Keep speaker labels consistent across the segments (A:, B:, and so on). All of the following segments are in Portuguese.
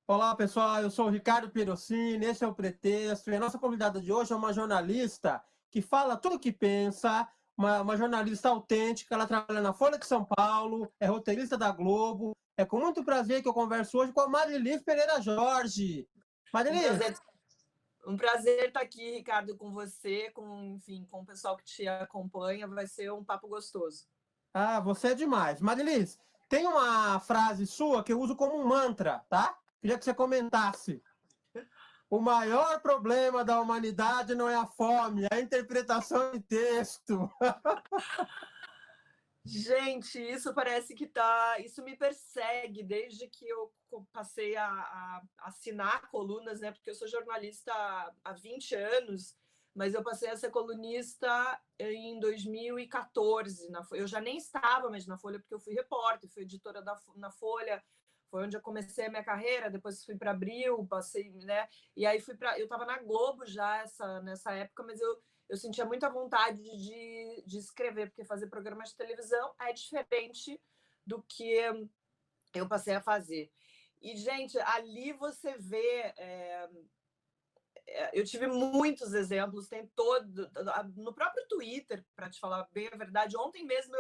A: Olá, pessoal. Eu sou o Ricardo Pirocini, esse é o Pretexto. E a nossa convidada de hoje é uma jornalista que fala tudo o que pensa, uma jornalista autêntica. Ela trabalha na Folha de São Paulo, é roteirista da Globo. É com muito prazer que eu converso hoje com a Marilis Pereira Jorge.
B: Um
A: Marilis,
B: prazer, um prazer estar aqui, Ricardo, com você, enfim, com o pessoal que te acompanha. Vai ser um papo gostoso.
A: você é demais. Marilis, tem uma frase sua que eu uso como um mantra, tá? Queria que você comentasse. O maior problema da humanidade não é a fome, é a interpretação de texto.
B: Gente, isso parece que isso me persegue desde que eu passei a assinar colunas, né? Porque eu sou jornalista há 20 anos, mas eu passei a ser colunista em 2014. Eu já nem estava mais na Folha, porque eu fui repórter, fui editora na Folha, foi onde eu comecei a minha carreira. Depois fui para Abril, passei, né? E aí eu estava na Globo já nessa época, mas eu sentia muita vontade de escrever, porque fazer programas de televisão é diferente do que eu passei a fazer. E, gente, ali você vê. Eu tive muitos exemplos, tem todo. No próprio Twitter, para te falar bem a verdade, ontem mesmo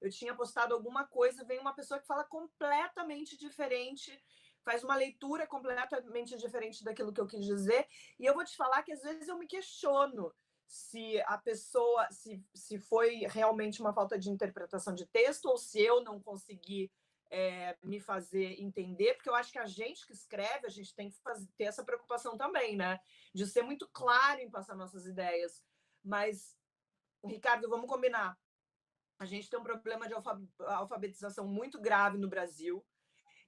B: eu tinha postado alguma coisa, vem uma pessoa que fala completamente diferente, faz uma leitura completamente diferente daquilo que eu quis dizer, e eu vou te falar que às vezes eu me questiono se a pessoa, se foi realmente uma falta de interpretação de texto ou se eu não consegui me fazer entender, porque eu acho que a gente que escreve, a gente tem que ter essa preocupação também, né? De ser muito claro em passar nossas ideias. Mas, Ricardo, vamos combinar. A gente tem um problema de alfabetização muito grave no Brasil.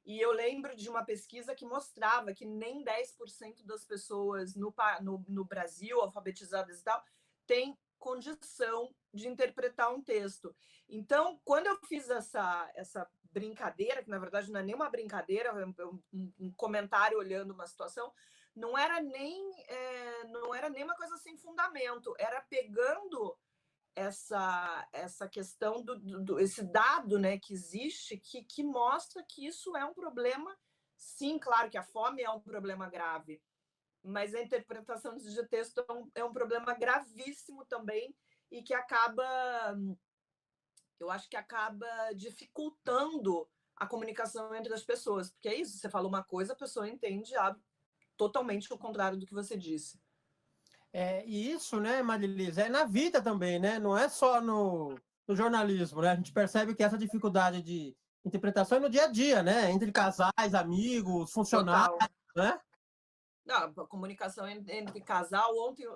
B: E eu lembro de uma pesquisa que mostrava que nem 10% das pessoas no Brasil, alfabetizadas e tal, tem condição de interpretar um texto. Então, quando eu fiz essa brincadeira, que na verdade não é nem uma brincadeira, é um comentário olhando uma situação, não era nem uma coisa sem fundamento, era pegando essa questão esse dado, né, que existe, que mostra que isso é um problema. Sim, claro que a fome é um problema grave, mas a interpretação de texto é um problema gravíssimo também, e que eu acho que acaba dificultando a comunicação entre as pessoas, porque é isso, você fala uma coisa, a pessoa entende totalmente o contrário do que você disse.
A: E isso, né, Marilis, é na vida também, né? Não é só no jornalismo, né? A gente percebe que essa dificuldade de interpretação é no dia a dia, né? Entre casais, amigos, funcionários,
B: Total.
A: né?
B: Não, a comunicação entre casal. Ontem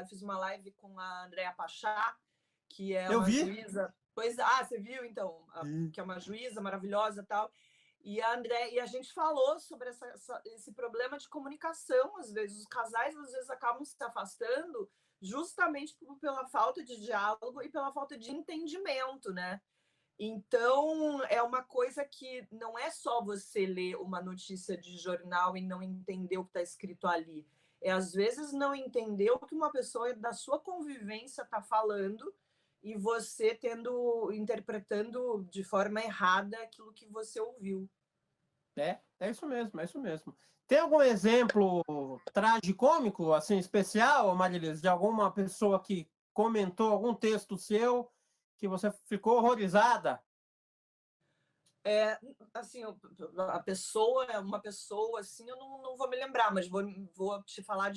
B: fiz uma live com a Andréa Pachá, que é
A: Eu
B: uma
A: vi.
B: juíza. Você viu, então, que é uma juíza maravilhosa e tal. E a gente falou sobre esse problema de comunicação. Às vezes, os casais acabam se afastando justamente pela falta de diálogo e pela falta de entendimento, né? Então, é uma coisa que não é só você ler uma notícia de jornal e não entender o que está escrito ali. É, às vezes, não entender o que uma pessoa da sua convivência está falando e você interpretando de forma errada aquilo que você ouviu.
A: É isso mesmo, é isso mesmo. Tem algum exemplo tragicômico, assim, especial, Marilis, de alguma pessoa que comentou algum texto seu que você ficou horrorizada?
B: Assim, uma pessoa, assim, eu não vou me lembrar, mas vou te falar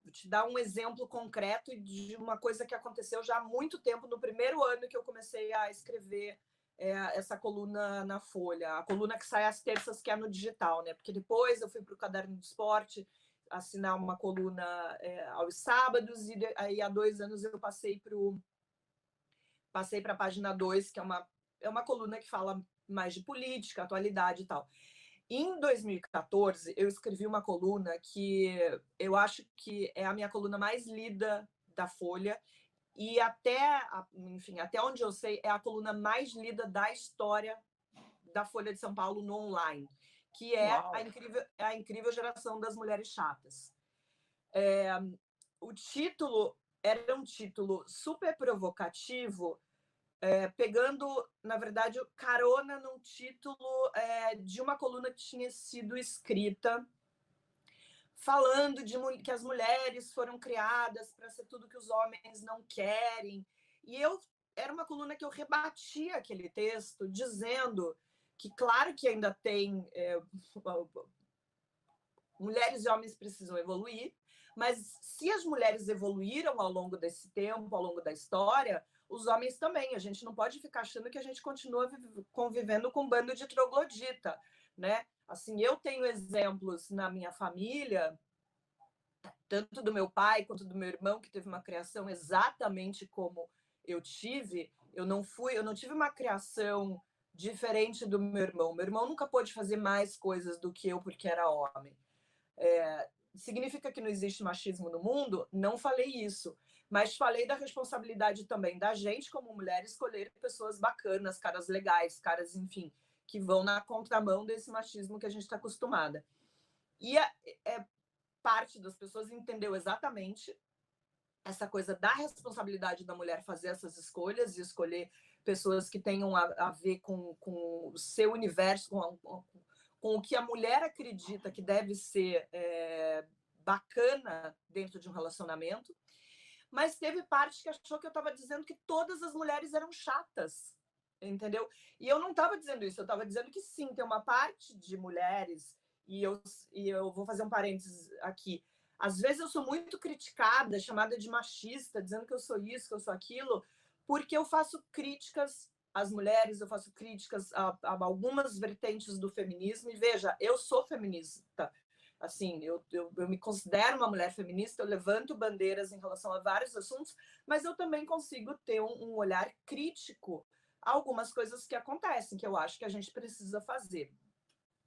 B: vou te dar um exemplo concreto de uma coisa que aconteceu já há muito tempo, no primeiro ano que eu comecei a escrever essa coluna na Folha, a coluna que sai às terças, que é no digital, né? Porque depois eu fui para o Caderno do Esporte assinar uma coluna aos sábados, e aí há 2 anos eu passei para a página 2, que é uma coluna que fala mais de política, atualidade e tal. Em 2014, eu escrevi uma coluna que eu acho que é a minha coluna mais lida da Folha, e enfim, até onde eu sei, é a coluna mais lida da história da Folha de São Paulo no online, que é
A: Uau!
B: a incrível geração das mulheres chatas. O título era um título super provocativo, pegando, na verdade, carona num título de uma coluna que tinha sido escrita falando que as mulheres foram criadas para ser tudo que os homens não querem. E era uma coluna que eu rebatia aquele texto, dizendo que, claro que ainda tem mulheres e homens precisam evoluir, mas se as mulheres evoluíram ao longo desse tempo, ao longo da história, os homens também. A gente não pode ficar achando que a gente continua convivendo com um bando de troglodita, né? Assim, eu tenho exemplos na minha família, tanto do meu pai quanto do meu irmão, que teve uma criação exatamente como eu tive. Eu não tive uma criação diferente do meu irmão. Meu irmão nunca pôde fazer mais coisas do que eu porque era homem. Significa que não existe machismo no mundo? Não falei isso, mas falei da responsabilidade também da gente, como mulher, escolher pessoas bacanas, caras legais, caras, enfim, que vão na contramão desse machismo que a gente está acostumada. E parte das pessoas entendeu exatamente essa coisa da responsabilidade da mulher fazer essas escolhas e escolher pessoas que tenham a ver com o seu universo, com o que a mulher acredita que deve ser bacana dentro de um relacionamento. Mas teve parte que achou que eu estava dizendo que todas as mulheres eram chatas, entendeu? E eu não estava dizendo isso, eu estava dizendo que sim, tem uma parte de mulheres, e eu vou fazer um parênteses aqui. Às vezes eu sou muito criticada, chamada de machista, dizendo que eu sou isso, que eu sou aquilo, porque eu faço críticas às mulheres, eu faço críticas a algumas vertentes do feminismo. E veja, eu sou feminista. Assim, eu me considero uma mulher feminista, eu levanto bandeiras em relação a vários assuntos, mas eu também consigo ter um olhar crítico a algumas coisas que acontecem, que eu acho que a gente precisa fazer.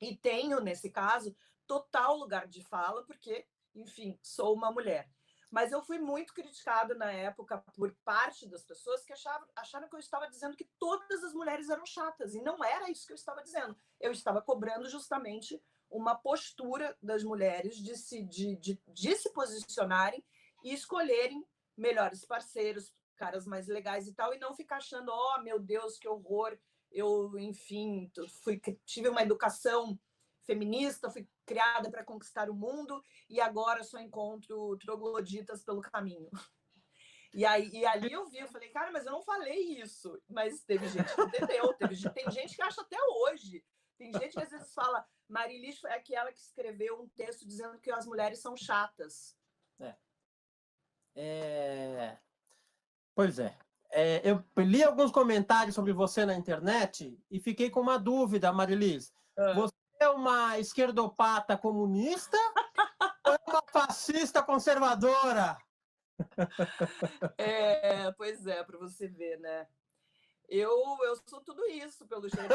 B: E tenho, nesse caso, total lugar de fala, porque, enfim, sou uma mulher. Mas eu fui muito criticada na época por parte das pessoas que acharam que eu estava dizendo que todas as mulheres eram chatas, e não era isso que eu estava dizendo. Eu estava cobrando justamente uma postura das mulheres de se posicionarem e escolherem melhores parceiros, caras mais legais e tal, e não ficar achando, oh, meu Deus, que horror, eu, enfim, tive uma educação feminista, fui criada para conquistar o mundo e agora só encontro trogloditas pelo caminho. E ali eu vi, eu falei, cara, mas eu não falei isso. Mas teve gente que entendeu, tem gente que acha até hoje. Tem gente que às vezes fala, Marilis é aquela que escreveu um texto dizendo que as mulheres são chatas.
A: Pois é. Eu li alguns comentários sobre você na internet e fiquei com uma dúvida, Marilis. Você é uma esquerdopata comunista ou é uma fascista conservadora?
B: Pois é, para você ver, né? Eu sou tudo isso, pelo jeito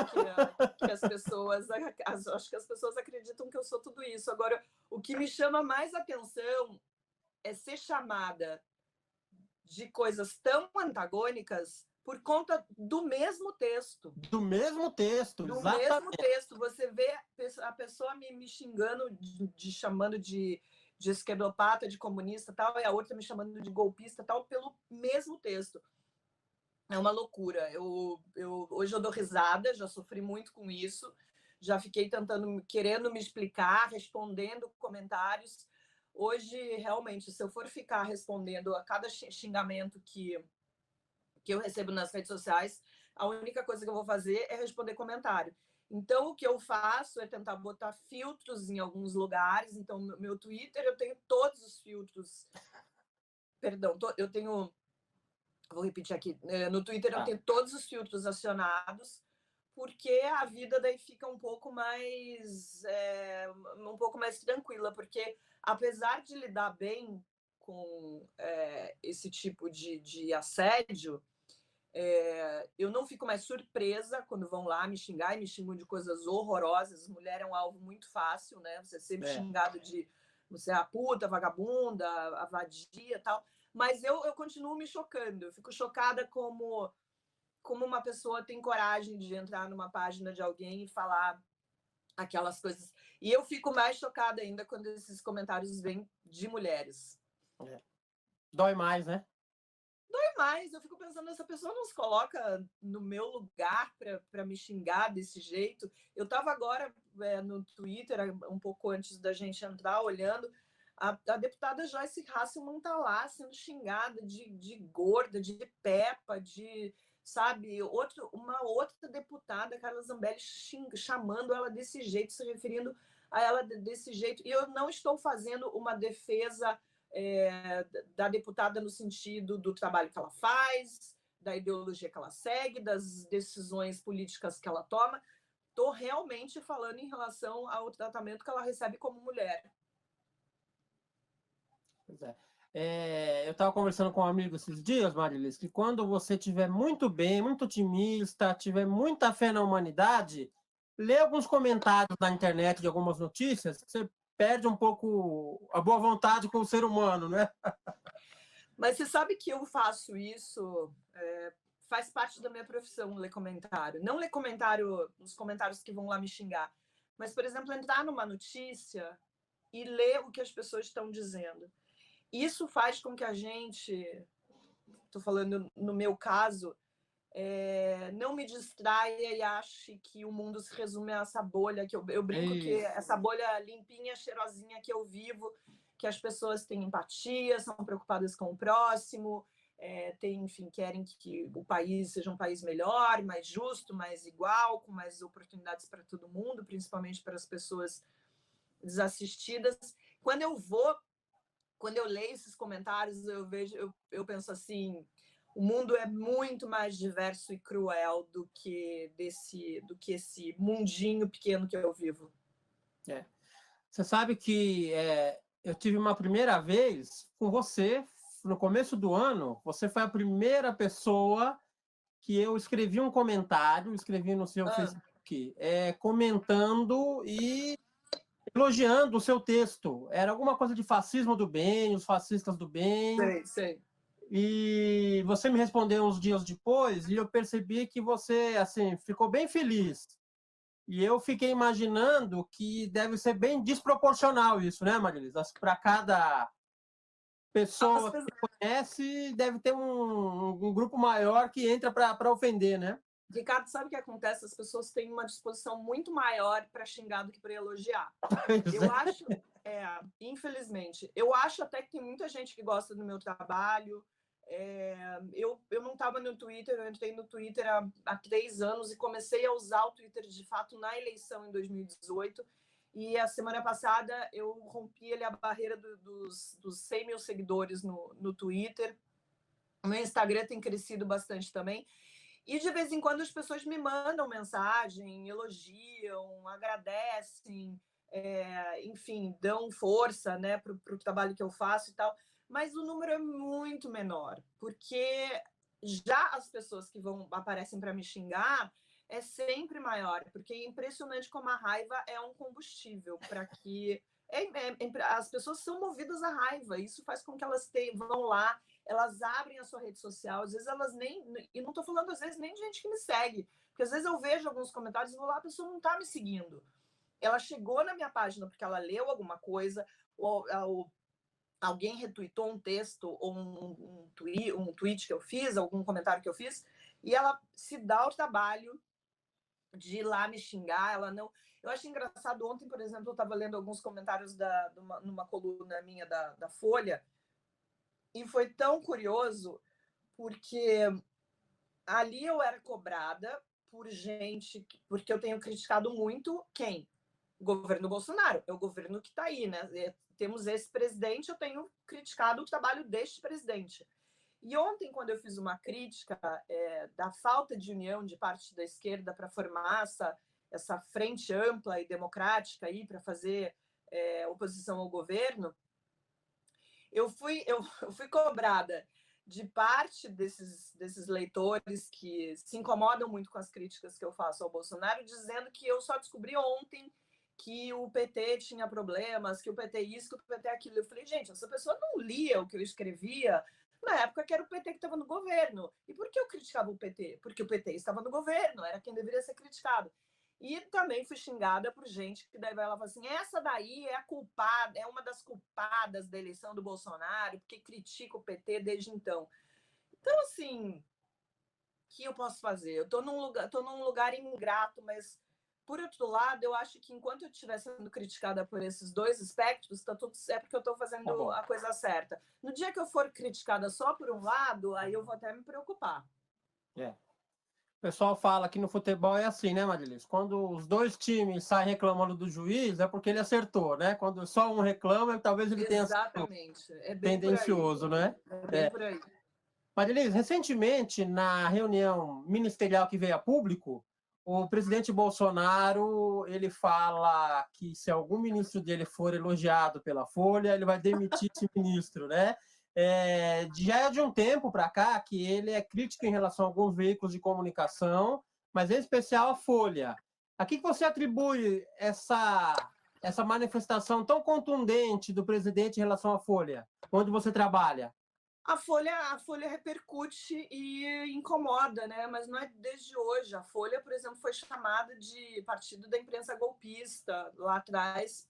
B: que as pessoas... Acho que as pessoas acreditam que eu sou tudo isso. Agora, o que me chama mais atenção é ser chamada de coisas tão antagônicas por conta do mesmo texto.
A: Do mesmo texto,
B: do
A: exatamente.
B: mesmo texto. Você vê a pessoa me xingando, chamando de esquerdopata, de comunista, tal, e a outra me chamando de golpista, tal, pelo mesmo texto. É uma loucura. Hoje eu dou risada, já sofri muito com isso, já fiquei querendo me explicar, respondendo comentários. Hoje, realmente, se eu for ficar respondendo a cada xingamento que eu recebo nas redes sociais, a única coisa que eu vou fazer é responder comentário. Então, o que eu faço é tentar botar filtros em alguns lugares. Então, no meu Twitter, eu tenho todos os filtros. Perdão, eu tenho... Vou repetir aqui. No Twitter, eu tenho todos os filtros acionados, porque a vida daí fica um pouco mais tranquila, porque apesar de lidar bem com esse tipo de assédio, eu não fico mais surpresa quando vão lá me xingar e me xingam de coisas horrorosas. Mulher é um alvo muito fácil, né? Você é sempre xingado de você é a puta, a vagabunda, a vadia e tal. Mas eu continuo me chocando. Eu fico chocada como uma pessoa tem coragem de entrar numa página de alguém e falar aquelas coisas. E eu fico mais chocada ainda quando esses comentários vêm de mulheres.
A: Dói mais, né?
B: Dói até mais, eu fico pensando, essa pessoa não se coloca no meu lugar para me xingar desse jeito. Eu estava agora no Twitter, um pouco antes da gente entrar, olhando, a deputada Joyce Hasselmann está lá sendo xingada de gorda, de pepa, de, sabe, uma outra deputada, Carla Zambelli, chamando ela desse jeito, se referindo a ela desse jeito. E eu não estou fazendo uma defesa da deputada no sentido do trabalho que ela faz, da ideologia que ela segue, das decisões políticas que ela toma. Estou realmente falando em relação ao tratamento que ela recebe como mulher.
A: Pois eu estava conversando com um amigo esses dias, Marilis, que quando você estiver muito bem, muito otimista, tiver muita fé na humanidade, lê alguns comentários na internet de algumas notícias, você perde um pouco a boa vontade com o ser humano, né?
B: Mas você sabe que eu faço isso, faz parte da minha profissão, ler comentário. Não ler comentário, os comentários que vão lá me xingar, mas, por exemplo, entrar numa notícia e ler o que as pessoas estão dizendo. Isso faz com que a gente, estou falando no meu caso, não me distraia e ache que o mundo se resume a essa bolha, que eu brinco que essa bolha limpinha, cheirosinha que eu vivo, que as pessoas têm empatia, são preocupadas com o próximo, enfim, querem que o país seja um país melhor, mais justo, mais igual, com mais oportunidades para todo mundo, principalmente para as pessoas desassistidas. Quando eu leio esses comentários, eu penso assim, o mundo é muito mais diverso e cruel do que esse mundinho pequeno que eu vivo.
A: Você sabe que eu tive uma primeira vez com você, no começo do ano, você foi a primeira pessoa que eu escrevi um comentário, escrevi no seu Facebook, comentando e elogiando o seu texto. Era alguma coisa de fascismo do bem, os fascistas do bem.
B: Sei.
A: E você me respondeu uns dias depois e eu percebi que você assim ficou bem feliz. E eu fiquei imaginando que deve ser bem desproporcional isso, né, Marilis? Para cada pessoa que conhece, deve ter um grupo maior que entra para ofender, né?
B: Ricardo, sabe o que acontece? As pessoas têm uma disposição muito maior para xingar do que para elogiar. Eu acho, infelizmente, eu acho até que tem muita gente que gosta do meu trabalho. Eu não estava no Twitter, eu entrei no Twitter há 3 anos e comecei a usar o Twitter de fato na eleição em 2018. E a semana passada eu rompi a barreira dos 100 mil seguidores no Twitter. O meu Instagram tem crescido bastante também. E de vez em quando as pessoas me mandam mensagem, elogiam, agradecem, enfim, dão força, né, para o trabalho que eu faço e tal. Mas o número é muito menor, porque já as pessoas que aparecem para me xingar é sempre maior, porque é impressionante como a raiva é um combustível para que as pessoas são movidas à raiva. Isso faz com que elas vão lá, elas abrem a sua rede social, às vezes elas nem, e não estou falando às vezes nem de gente que me segue, porque às vezes eu vejo alguns comentários e vou lá, a pessoa não está me seguindo. Ela chegou na minha página porque ela leu alguma coisa, ou alguém retweetou um texto ou um tweet que eu fiz, algum comentário que eu fiz, e ela se dá o trabalho de ir lá me xingar, ela não... Eu acho engraçado, ontem, por exemplo, eu estava lendo alguns comentários numa coluna minha da Folha, e foi tão curioso, porque ali eu era cobrada por gente, porque eu tenho criticado muito quem? O governo Bolsonaro, é o governo que está aí, né? Temos esse presidente, eu tenho criticado o trabalho deste presidente. E ontem, quando eu fiz uma crítica da falta de união de parte da esquerda para formar essa frente ampla e democrática aí para fazer oposição ao governo, eu fui cobrada de parte desses leitores que se incomodam muito com as críticas que eu faço ao Bolsonaro, dizendo que eu só descobri ontem que o PT tinha problemas, que o PT isso, que o PT aquilo. Eu falei, gente, essa pessoa não lia o que eu escrevia na época que era o PT que estava no governo. E por que eu criticava o PT? Porque o PT estava no governo, era quem deveria ser criticado. E também fui xingada por gente que daí vai lá e fala assim, essa daí é a culpada, é uma das culpadas da eleição do Bolsonaro, porque critica o PT desde então. Então, assim, o que eu posso fazer? Eu tô num lugar ingrato, mas, por outro lado, eu acho que enquanto eu estiver sendo criticada por esses dois aspectos, tá tudo certo, porque eu estou fazendo a coisa certa. No dia que eu for criticada só por um lado, aí eu vou até me preocupar.
A: O pessoal fala que no futebol é assim, né, Marilis? Quando os dois times saem reclamando do juiz, é porque ele acertou, né? Quando só um reclama, talvez ele tenha sido
B: Exatamente. É bem por aí.
A: tendencioso, né?
B: É bem por aí.
A: Marilis, recentemente, na reunião ministerial que veio a público, o presidente Bolsonaro, ele fala que se algum ministro dele for elogiado pela Folha, ele vai demitir esse ministro, né? Já é de um tempo para cá que ele é crítico em relação a alguns veículos de comunicação, mas em especial a Folha. A que você atribui essa manifestação tão contundente do presidente em relação à Folha, onde você trabalha?
B: A Folha repercute e incomoda, né? Mas não é desde hoje. A Folha, por exemplo, foi chamada de partido da imprensa golpista lá atrás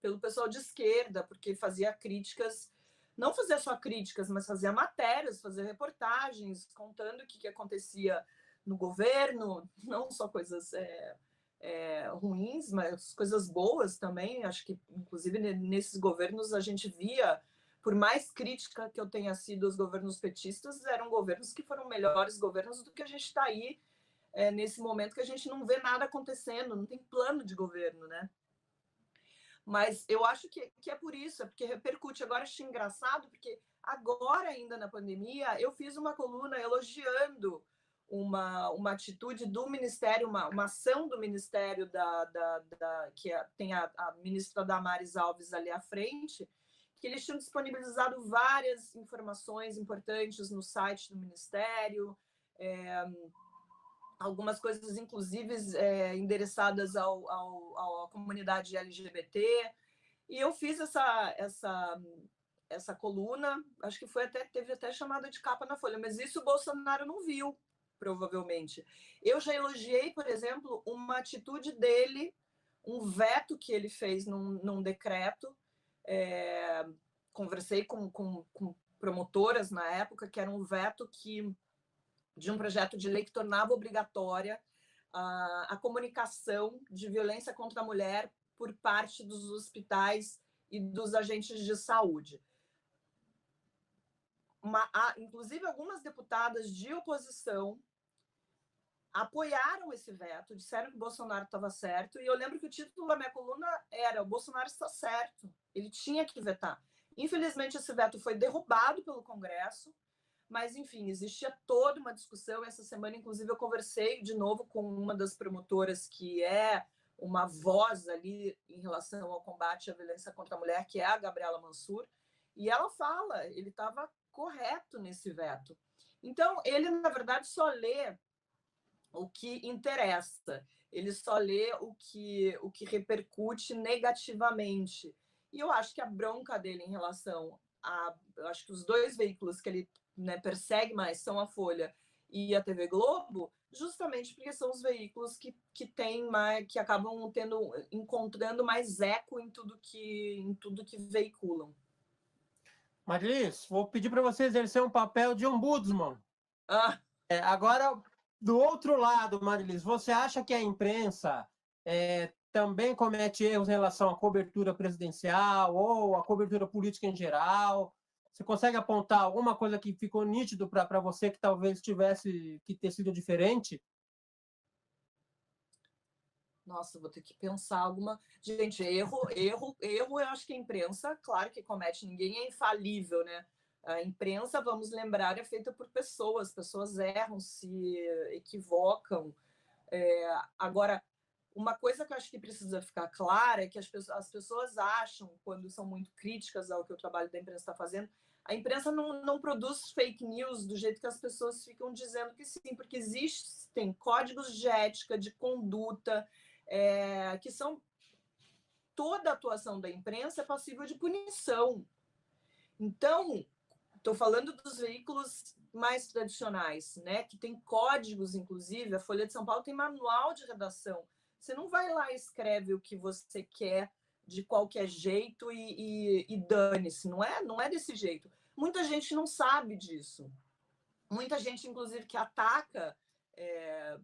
B: pelo pessoal de esquerda, porque fazia críticas, não fazia só críticas, mas fazia matérias, fazia reportagens contando o que acontecia no governo, não só coisas ruins, mas coisas boas também. Acho que, inclusive, nesses governos a gente via, por mais crítica que eu tenha sido aos governos petistas, eram governos que foram melhores governos do que a gente está aí nesse momento, que a gente não vê nada acontecendo, não tem plano de governo, né? Mas eu acho que é por isso, é porque repercute. Agora, achei engraçado, porque agora, ainda na pandemia, eu fiz uma coluna elogiando uma atitude do Ministério, uma ação do Ministério que tem a ministra Damares Alves ali à frente, que eles tinham disponibilizado várias informações importantes no site do Ministério, algumas coisas, inclusive, endereçadas à comunidade LGBT. E eu fiz essa coluna, acho que teve até chamada de capa na Folha, mas isso o Bolsonaro não viu, provavelmente. Eu já elogiei, por exemplo, uma atitude dele, um veto que ele fez num decreto. Conversei com promotoras na época, que era um veto de um projeto de lei que tornava obrigatória a comunicação de violência contra a mulher por parte dos hospitais e dos agentes de saúde. Inclusive, algumas deputadas de oposição apoiaram esse veto, disseram que o Bolsonaro estava certo, e eu lembro que o título da minha coluna era: o Bolsonaro está certo, ele tinha que vetar. Infelizmente, esse veto foi derrubado pelo Congresso, mas, enfim, existia toda uma discussão. Essa semana, inclusive, eu conversei de novo com uma das promotoras, que é uma voz ali em relação ao combate à violência contra a mulher, que é a Gabriela Mansur, e ela fala, ele estava correto nesse veto. Então, ele, na verdade, só lê o que interessa, ele só lê o que repercute negativamente. E eu acho que a bronca dele em relação eu acho que os dois veículos que ele persegue mais são a Folha e a TV Globo, justamente porque são os veículos que acabam encontrando mais eco em tudo que veiculam.
A: Marilis, vou pedir para você exercer um papel de ombudsman. Agora, do outro lado, Marilis, você acha que a imprensa também comete erros em relação à cobertura presidencial ou à cobertura política em geral? Você consegue apontar alguma coisa que ficou nítido para você que talvez tivesse que ter sido diferente?
B: Nossa, vou ter que pensar alguma... Gente, erro, eu acho que a imprensa, claro que comete, ninguém é infalível, né? A imprensa, vamos lembrar, é feita por pessoas erram, se equivocam. Agora, uma coisa que eu acho que precisa ficar clara é que as pessoas acham, quando são muito críticas ao que o trabalho da imprensa está fazendo, a imprensa não produz fake news do jeito que as pessoas ficam dizendo que sim, porque existem códigos de ética, de conduta, que são... Toda atuação da imprensa é passível de punição. Então, estou falando dos veículos mais tradicionais, né, que tem códigos, inclusive. A Folha de São Paulo tem manual de redação. Você não vai lá e escreve o que você quer de qualquer jeito e dane-se. Não é desse jeito. Muita gente não sabe disso. Muita gente, inclusive, que ataca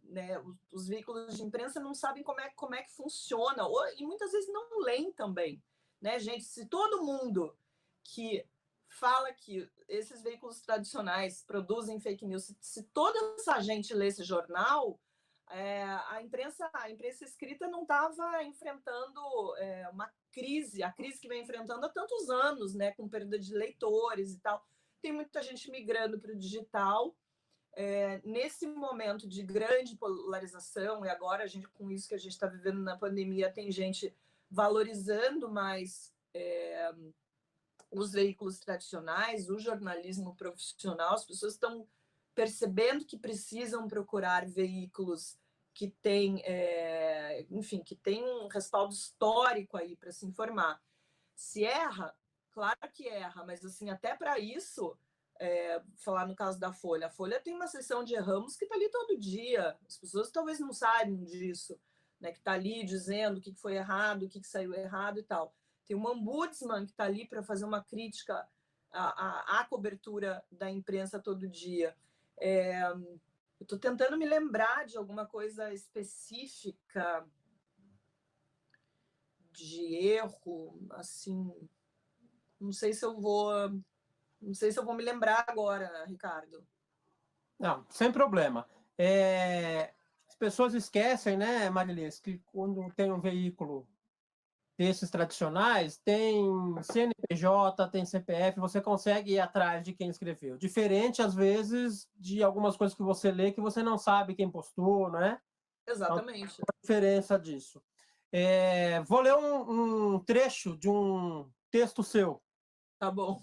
B: né, os veículos de imprensa não sabem como é que funciona, e muitas vezes não leem também. Né, gente? Se todo mundo que fala que esses veículos tradicionais produzem fake news, se toda essa gente lesse jornal, a imprensa escrita não estava enfrentando uma crise, a crise que vem enfrentando há tantos anos, né, com perda de leitores e tal. Tem muita gente migrando para o digital. Nesse momento de grande polarização, e agora a gente, com isso que a gente está vivendo na pandemia, tem gente valorizando mais os veículos tradicionais, o jornalismo profissional, as pessoas estão percebendo que precisam procurar veículos que têm, enfim, que têm um respaldo histórico aí para se informar. Se erra, claro que erra, mas assim, até para isso, falar no caso da Folha, a Folha tem uma seção de erramos que está ali todo dia, as pessoas talvez não saibam disso, né, que está ali dizendo o que foi errado, o que saiu errado e tal. Tem um ombudsman que está ali para fazer uma crítica à cobertura da imprensa todo dia. Eu estou tentando me lembrar de alguma coisa específica de erro, assim, não sei se eu vou me lembrar agora, Ricardo.
A: Não, sem problema. As pessoas esquecem, né, Marilis, que quando tem um veículo desses tradicionais, tem CNPJ, tem CPF, você consegue ir atrás de quem escreveu. Diferente, às vezes, de algumas coisas que você lê que você não sabe quem postou, não é?
B: Exatamente.
A: Então, a diferença disso. Vou ler um trecho de um texto seu.
B: Tá bom.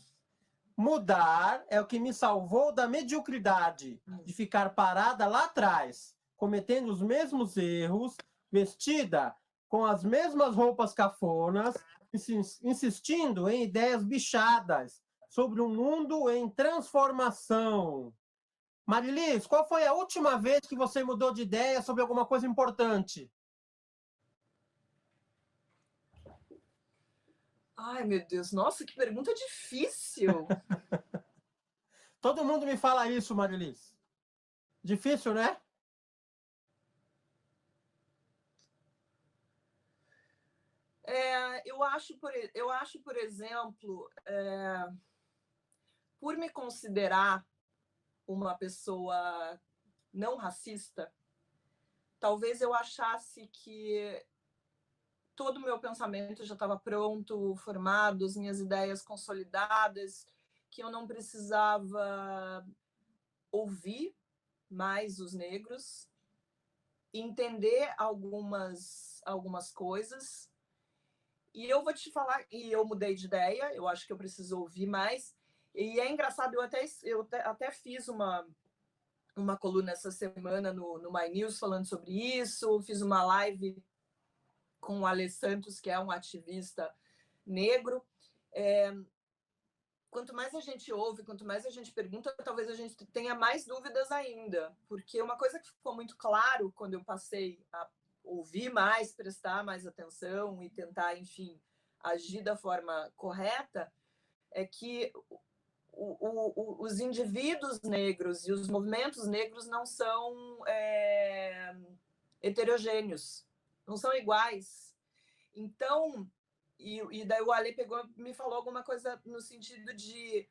A: Mudar é o que me salvou da mediocridade, de ficar parada lá atrás, cometendo os mesmos erros, vestida com as mesmas roupas cafonas, insistindo em ideias bichadas sobre um mundo em transformação. Marilis, qual foi a última vez que você mudou de ideia sobre alguma coisa importante?
B: Ai, meu Deus, nossa, que pergunta difícil.
A: Todo mundo me fala isso, Marilis. Difícil, né?
B: Eu acho, por exemplo, por me considerar uma pessoa não racista, talvez eu achasse que todo o meu pensamento já estava pronto, formado, as minhas ideias consolidadas, que eu não precisava ouvir mais os negros, entender algumas coisas. E eu vou te falar, e eu mudei de ideia, eu acho que eu preciso ouvir mais. E é engraçado, eu até fiz uma coluna essa semana no My News falando sobre isso, fiz uma live com o Ale Santos, que é um ativista negro. Quanto mais a gente ouve, quanto mais a gente pergunta, talvez a gente tenha mais dúvidas ainda. Porque uma coisa que ficou muito claro quando eu passei a ouvir mais, prestar mais atenção e tentar, enfim, agir da forma correta, é que os indivíduos negros e os movimentos negros não são heterogêneos, não são iguais. Então, e daí o Ale me falou alguma coisa no sentido de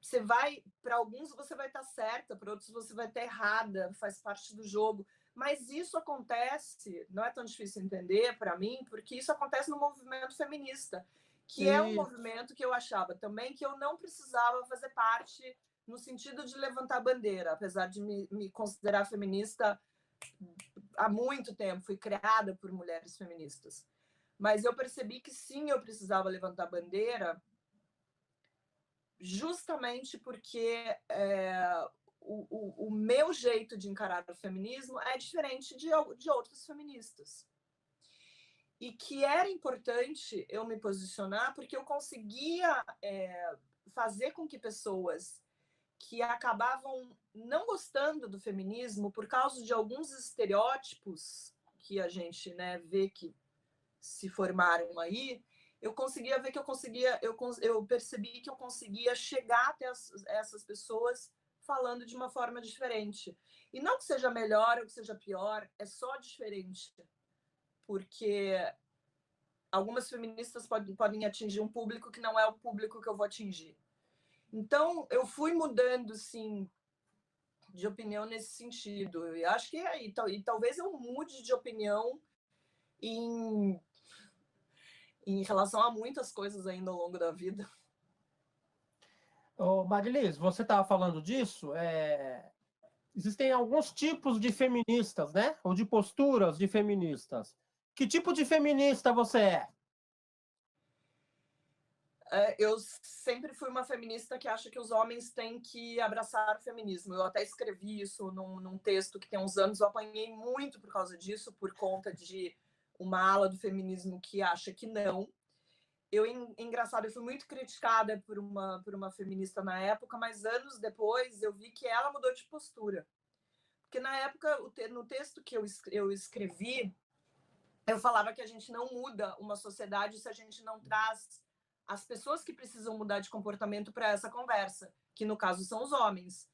B: você vai, para alguns você vai estar certa, para outros você vai estar errada, faz parte do jogo. Mas isso acontece, não é tão difícil entender para mim, porque isso acontece no movimento feminista, que é um movimento que eu achava também que eu não precisava fazer parte no sentido de levantar bandeira, apesar de me considerar feminista há muito tempo, fui criada por mulheres feministas. Mas eu percebi que sim, eu precisava levantar bandeira justamente porque o meu jeito de encarar o feminismo é diferente de outras feministas. E que era importante eu me posicionar porque eu conseguia fazer com que pessoas que acabavam não gostando do feminismo por causa de alguns estereótipos que a gente, né, vê que se formaram aí, eu conseguia ver que eu percebi que eu conseguia chegar até essas pessoas falando de uma forma diferente. E não que seja melhor ou que seja pior, é só diferente. Porque algumas feministas podem atingir um público que não é o público que eu vou atingir. Então, eu fui mudando, sim, de opinião nesse sentido. E acho que e talvez eu mude de opinião em, em relação a muitas coisas ainda ao longo da vida.
A: Ô, Marilis, você estava falando disso, existem alguns tipos de feministas, né? Ou de posturas de feministas. Que tipo de feminista você é?
B: Eu sempre fui uma feminista que acha que os homens têm que abraçar o feminismo. Eu até escrevi isso num texto que tem uns anos, eu apanhei muito por causa disso, por conta de uma ala do feminismo que acha que não. Engraçado, eu fui muito criticada por uma feminista na época, mas anos depois eu vi que ela mudou de postura. Porque na época, no texto que eu escrevi, eu falava que a gente não muda uma sociedade se a gente não traz as pessoas que precisam mudar de comportamento para essa conversa, que no caso são os homens.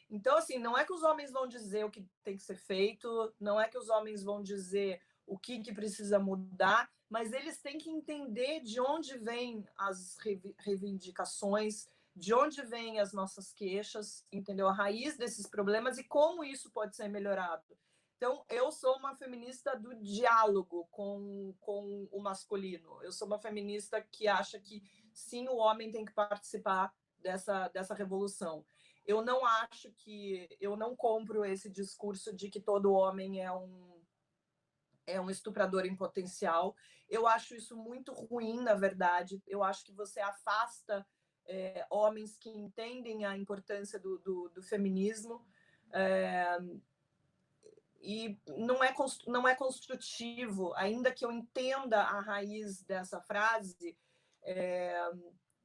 B: Então, assim, não é que os homens vão dizer o que tem que ser feito, não é que os homens vão dizer o que precisa mudar, mas eles têm que entender de onde vêm as reivindicações, de onde vêm as nossas queixas, entendeu? A raiz desses problemas e como isso pode ser melhorado. Então, eu sou uma feminista do diálogo com o masculino. Eu sou uma feminista que acha que, sim, o homem tem que participar dessa revolução. Eu não acho que... Eu não compro esse discurso de que todo homem é um estuprador em potencial. Eu acho isso muito ruim, na verdade. Eu acho que você afasta homens que entendem a importância do feminismo. E não é construtivo, ainda que eu entenda a raiz dessa frase,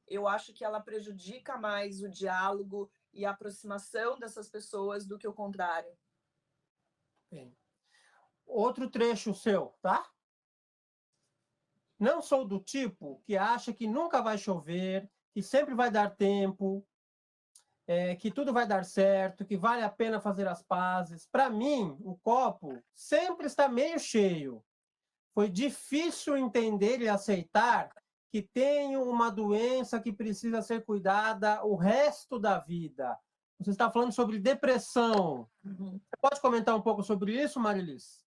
B: eu acho que ela prejudica mais o diálogo e a aproximação dessas pessoas do que o contrário.
A: Bem, outro trecho seu, tá? Não sou do tipo que acha que nunca vai chover, que sempre vai dar tempo, que tudo vai dar certo, que vale a pena fazer as pazes. Para mim, o copo sempre está meio cheio. Foi difícil entender e aceitar que tenho uma doença que precisa ser cuidada o resto da vida. Você está falando sobre depressão.
B: Uhum.
A: Você pode comentar um pouco sobre isso, Marilis?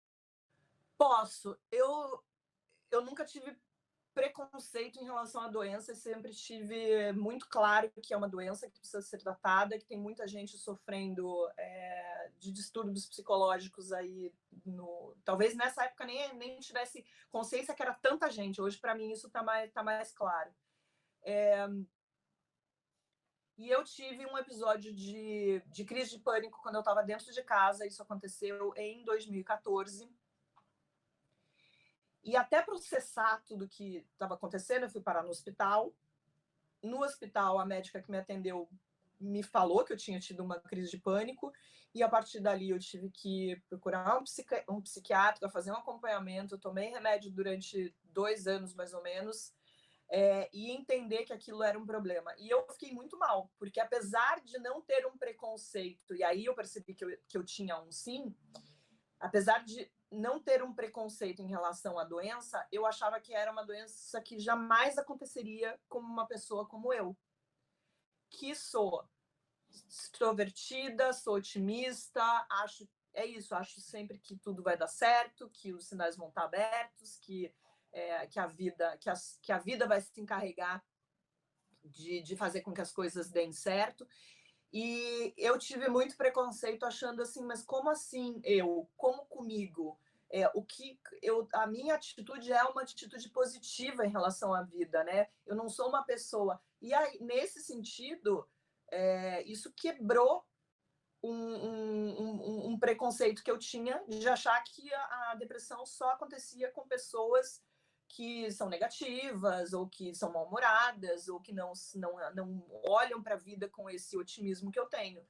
B: Posso. Eu nunca tive preconceito em relação à doença, sempre tive muito claro que é uma doença que precisa ser tratada, que tem muita gente sofrendo de distúrbios psicológicos aí. Talvez nessa época nem tivesse consciência que era tanta gente. Hoje, para mim, isso está mais claro. E eu tive um episódio de crise de pânico quando eu estava dentro de casa. Isso aconteceu em 2014. E até processar tudo que estava acontecendo, eu fui parar no hospital. No hospital, a médica que me atendeu me falou que eu tinha tido uma crise de pânico, e a partir dali eu tive que procurar um psiquiatra, fazer um acompanhamento. Eu tomei remédio durante 2 anos, mais ou menos, e entender que aquilo era um problema. E eu fiquei muito mal, porque apesar de não ter um preconceito, e aí eu percebi que eu tinha um sim, apesar de não ter um preconceito em relação à doença, eu achava que era uma doença que jamais aconteceria com uma pessoa como eu, que sou extrovertida, sou otimista, acho sempre que tudo vai dar certo, que os sinais vão estar abertos, que a vida vai se encarregar de fazer com que as coisas deem certo. E eu tive muito preconceito achando assim, mas como assim como comigo? A minha atitude é uma atitude positiva em relação à vida, né? Eu não sou uma pessoa. E aí, nesse sentido, isso quebrou um preconceito que eu tinha de achar que a depressão só acontecia com pessoas que são negativas, ou que são mal-humoradas, ou que não olham para a vida com esse otimismo que eu tenho.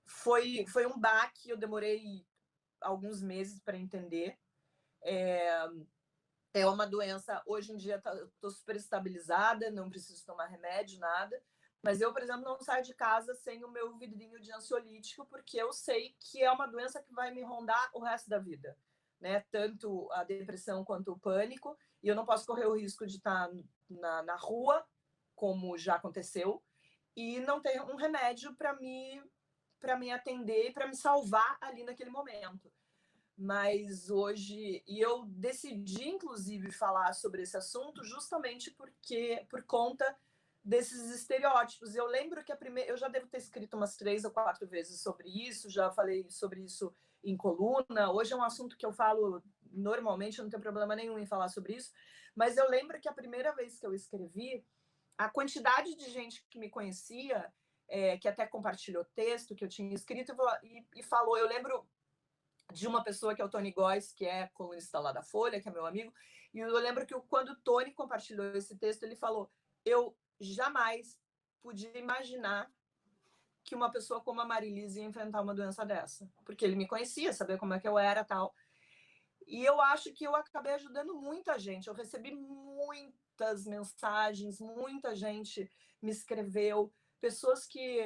B: Foi um baque, eu demorei alguns meses para entender. É uma doença, hoje em dia estou super estabilizada, não preciso tomar remédio, nada. Mas eu, por exemplo, não saio de casa sem o meu vidrinho de ansiolítico, porque eu sei que é uma doença que vai me rondar o resto da vida, né? Tanto a depressão quanto o pânico. E eu não posso correr o risco de estar na rua, como já aconteceu, e não ter um remédio para me atender e para me salvar ali naquele momento. Mas hoje, e eu decidi inclusive falar sobre esse assunto justamente por conta desses estereótipos. Eu lembro que eu já devo ter escrito umas 3 ou 4 vezes sobre isso, já falei sobre isso em coluna. Hoje é um assunto que eu falo normalmente, eu não tenho problema nenhum em falar sobre isso, mas eu lembro que a primeira vez que eu escrevi, a quantidade de gente que me conhecia, que até compartilhou texto que eu tinha escrito e falou, eu lembro de uma pessoa que é o Tony Góes, que é colunista lá da Folha, que é meu amigo, e eu lembro que quando o Tony compartilhou esse texto, ele falou, eu jamais podia imaginar que uma pessoa como a Marilise ia enfrentar uma doença dessa, porque ele me conhecia, sabia como é que eu era, tal. E eu acho que eu acabei ajudando muita gente, eu recebi muitas mensagens, muita gente me escreveu, pessoas que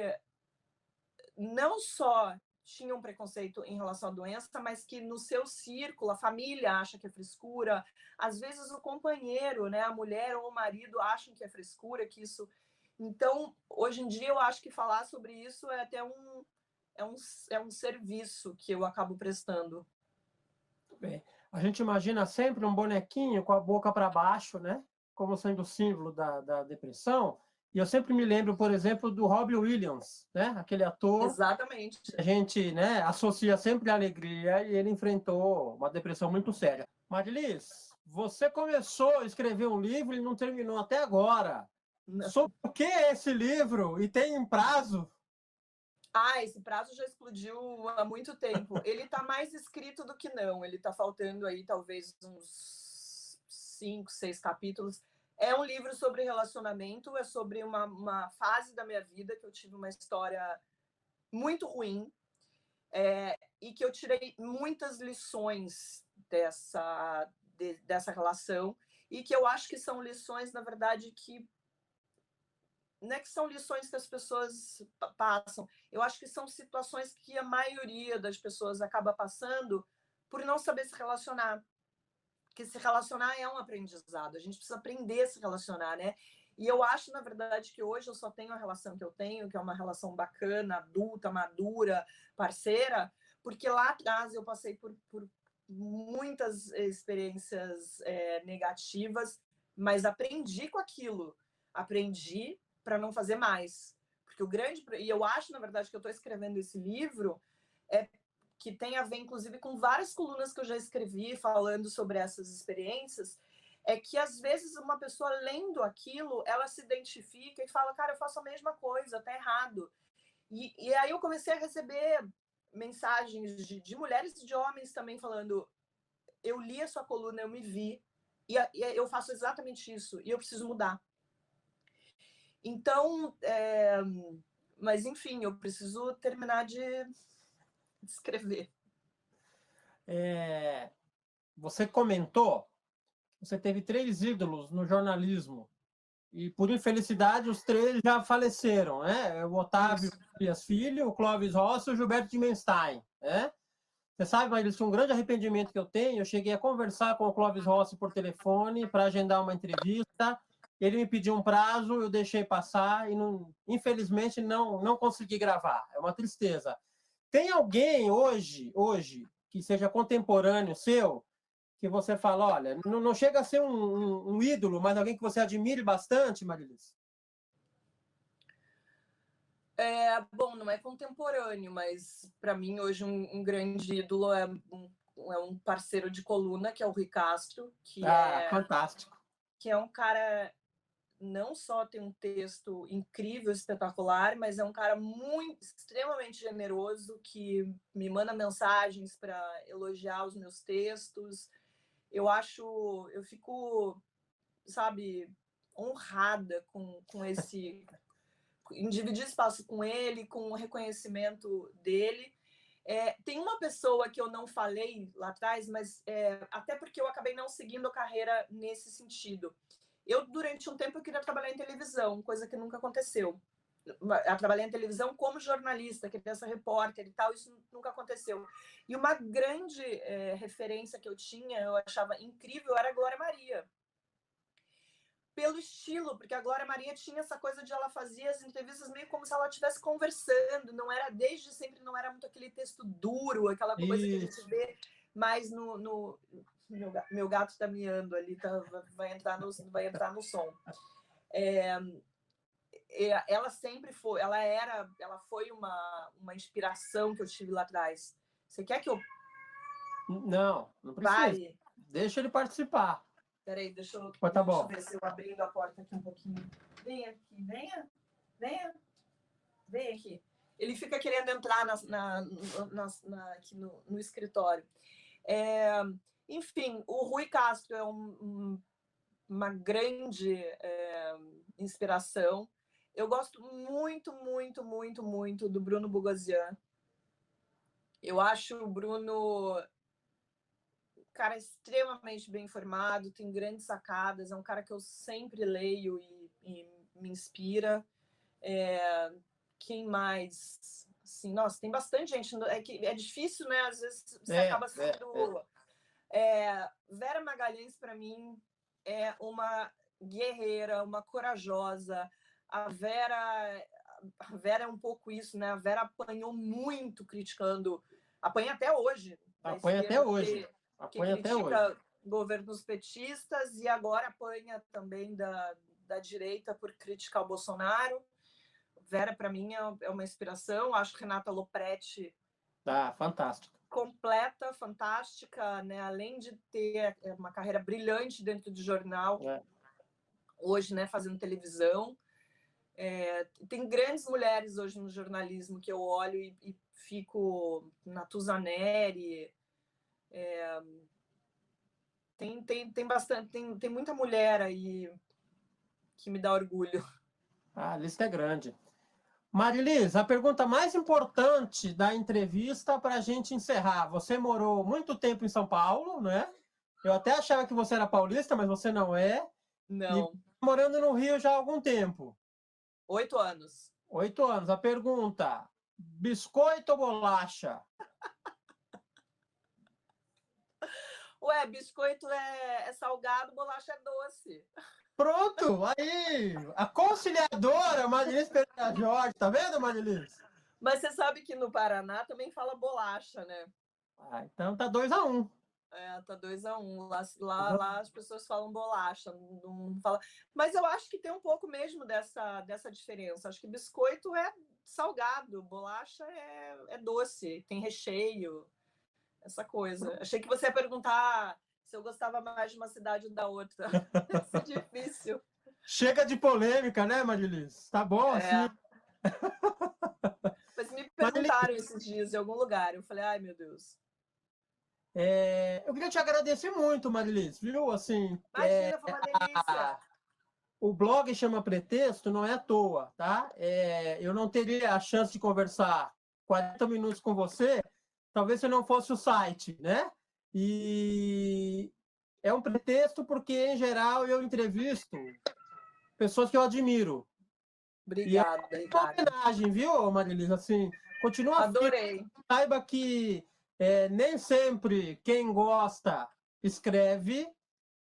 B: não só tinham preconceito em relação à doença, mas que no seu círculo, a família acha que é frescura, às vezes o companheiro, né, a mulher ou o marido acham que é frescura, que isso... Então, hoje em dia, eu acho que falar sobre isso é até um serviço que eu acabo prestando.
A: Bem, a gente imagina sempre um bonequinho com a boca para baixo, né? Como sendo o símbolo da depressão. E eu sempre me lembro, por exemplo, do Robin Williams, né? Aquele ator
B: Exatamente.
A: que a gente, né, associa sempre à alegria, e ele enfrentou uma depressão muito séria. Marilis, você começou a escrever um livro e não terminou até agora. Sobre o que é esse livro? E tem um prazo?
B: Ah, esse prazo já explodiu há muito tempo. Ele está mais escrito do que não. Ele está faltando aí talvez uns 5, 6 capítulos. É um livro sobre relacionamento, é sobre uma fase da minha vida que eu tive uma história muito ruim, e que eu tirei muitas lições dessa relação, e que eu acho que são lições, na verdade, que não é que são lições que as pessoas passam, eu acho que são situações que a maioria das pessoas acaba passando por não saber se relacionar. Porque se relacionar é um aprendizado, a gente precisa aprender a se relacionar, né? E eu acho, na verdade, que hoje eu só tenho a relação que eu tenho, que é uma relação bacana, adulta, madura, parceira, porque lá atrás eu passei por muitas experiências negativas, mas aprendi com aquilo. Aprendi para não fazer mais. Porque o grande... E eu acho, na verdade, que eu estou escrevendo esse livro que tem a ver, inclusive, com várias colunas que eu já escrevi falando sobre essas experiências, é que, às vezes, uma pessoa lendo aquilo, ela se identifica e fala, cara, eu faço a mesma coisa, tá errado. E aí eu comecei a receber mensagens de mulheres e de homens também falando, eu li a sua coluna, eu me vi, e eu faço exatamente isso, e eu preciso mudar. Então, mas enfim, eu preciso terminar de escrever.
A: Você comentou, você teve 3 ídolos no jornalismo, e por infelicidade os 3 já faleceram, né? O Otávio Dias Filho, o Clóvis Rossi e o Gilberto Dimenstein, né? Você sabe, mas isso é um grande arrependimento que eu tenho. Eu cheguei a conversar com o Clóvis Rossi por telefone para agendar uma entrevista. Ele me pediu um prazo, eu deixei passar e, não, infelizmente, não consegui gravar. É uma tristeza. Tem alguém hoje que seja contemporâneo seu, que você fala, olha, não chega a ser um ídolo, mas alguém que você admire bastante, Marilis?
B: Bom, não é contemporâneo, mas para mim hoje um grande ídolo é um parceiro de coluna, que é o Rui Castro,
A: Fantástico.
B: que é um cara, não só tem um texto incrível, espetacular, mas é um cara extremamente generoso, que me manda mensagens para elogiar os meus textos. Eu fico, sabe, honrada com esse... em dividir espaço com ele, com o reconhecimento dele. Tem uma pessoa que eu não falei lá atrás, mas até porque eu acabei não seguindo a carreira nesse sentido. Durante um tempo, eu queria trabalhar em televisão, coisa que nunca aconteceu. Eu trabalhei em televisão como jornalista, queria ser repórter e tal, isso nunca aconteceu. E uma grande referência que eu tinha, eu achava incrível, era a Glória Maria. Pelo estilo, porque a Glória Maria tinha essa coisa de ela fazia as entrevistas meio como se ela estivesse conversando, não era desde sempre, não era muito aquele texto duro, aquela coisa que a gente vê mais no meu gato está miando ali, vai entrar no som. Ela sempre foi, ela foi uma inspiração que eu tive lá atrás. Você quer que eu
A: Não precisa.
B: pare?
A: Deixa ele participar.
B: Peraí, deixa eu ver se eu abrindo a porta aqui um pouquinho. Vem aqui, vem aqui. Ele fica querendo entrar aqui no escritório. Enfim, o Rui Castro é uma grande inspiração. Eu gosto muito, muito, muito, muito do Bruno Bogossian. Eu acho o Bruno cara extremamente bem informado, tem grandes sacadas, é um cara que eu sempre leio e me inspira. Quem mais? Assim, nossa, tem bastante gente. É difícil, né? Às vezes você acaba sendo... Vera Magalhães, para mim, é uma guerreira, uma corajosa. A Vera é um pouco isso, né? A Vera apanhou muito criticando, apanha até hoje.
A: Apanha até hoje.
B: Que critica governos petistas e agora apanha também da direita por criticar o Bolsonaro. Vera, para mim, é uma inspiração. Acho que Renata Lopretti...
A: fantástica.
B: Completa, fantástica, né? Além de ter uma carreira brilhante dentro de jornal, hoje, né, fazendo televisão. Tem grandes mulheres hoje no jornalismo que eu olho e fico... Natuzaneri... Tem bastante, tem muita mulher aí que me dá orgulho.
A: A lista é grande. Marilis, a pergunta mais importante da entrevista para a gente encerrar. Você morou muito tempo em São Paulo, né? Eu até achava que você era paulista, mas você não é.
B: Não.
A: E morando no Rio já há algum tempo.
B: 8 anos.
A: 8 anos. A pergunta, biscoito ou bolacha?
B: Ué, biscoito é salgado, bolacha é doce.
A: Pronto, aí, a conciliadora Marilis Pereira Jorge, tá vendo, Marilis?
B: Mas você sabe que no Paraná também fala bolacha, né?
A: Então tá 2-1.
B: Tá 2-1. Lá as pessoas falam bolacha, não fala. Mas eu acho que tem um pouco mesmo dessa diferença. Acho que biscoito é salgado, bolacha é doce, tem recheio, essa coisa. Achei que você ia perguntar se eu gostava mais de uma cidade ou da outra. Isso é difícil.
A: Chega de polêmica, né, Marilis? Tá bom assim.
B: Mas me perguntaram esses dias em algum lugar. Eu falei, ai, meu Deus.
A: Eu queria te agradecer muito, Marilis, viu? Assim,
B: imagina, foi uma delícia.
A: O blog chama Pretexto, não é à toa, tá? Eu não teria a chance de conversar 40 minutos com você, talvez se não fosse o site, né? E é um pretexto porque, em geral, eu entrevisto pessoas que eu admiro.
B: Obrigada,
A: e é uma homenagem, viu, Marilis? Assim, continua.
B: Adorei.
A: Saiba que nem sempre quem gosta escreve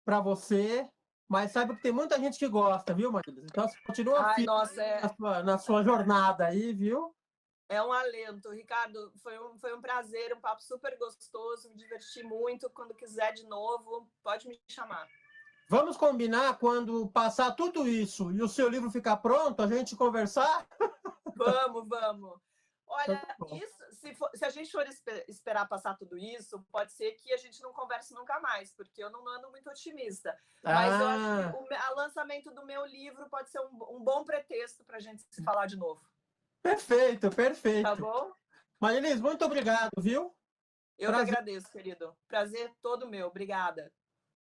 A: para você, mas saiba que tem muita gente que gosta, viu, Marilis? Então, você continua firme na sua jornada aí, viu?
B: É um alento. Ricardo, foi um prazer, um papo super gostoso, me diverti muito. Quando quiser de novo, pode me chamar.
A: Vamos combinar quando passar tudo isso e o seu livro ficar pronto, a gente conversar?
B: Vamos. Olha, se a gente for esperar passar tudo isso, pode ser que a gente não converse nunca mais, porque eu não ando muito otimista. Mas eu acho que o lançamento do meu livro pode ser um bom pretexto para a gente se falar de novo.
A: Perfeito.
B: Tá bom?
A: Marilis, muito obrigado, viu?
B: Eu que agradeço, querido. Prazer todo meu. Obrigada.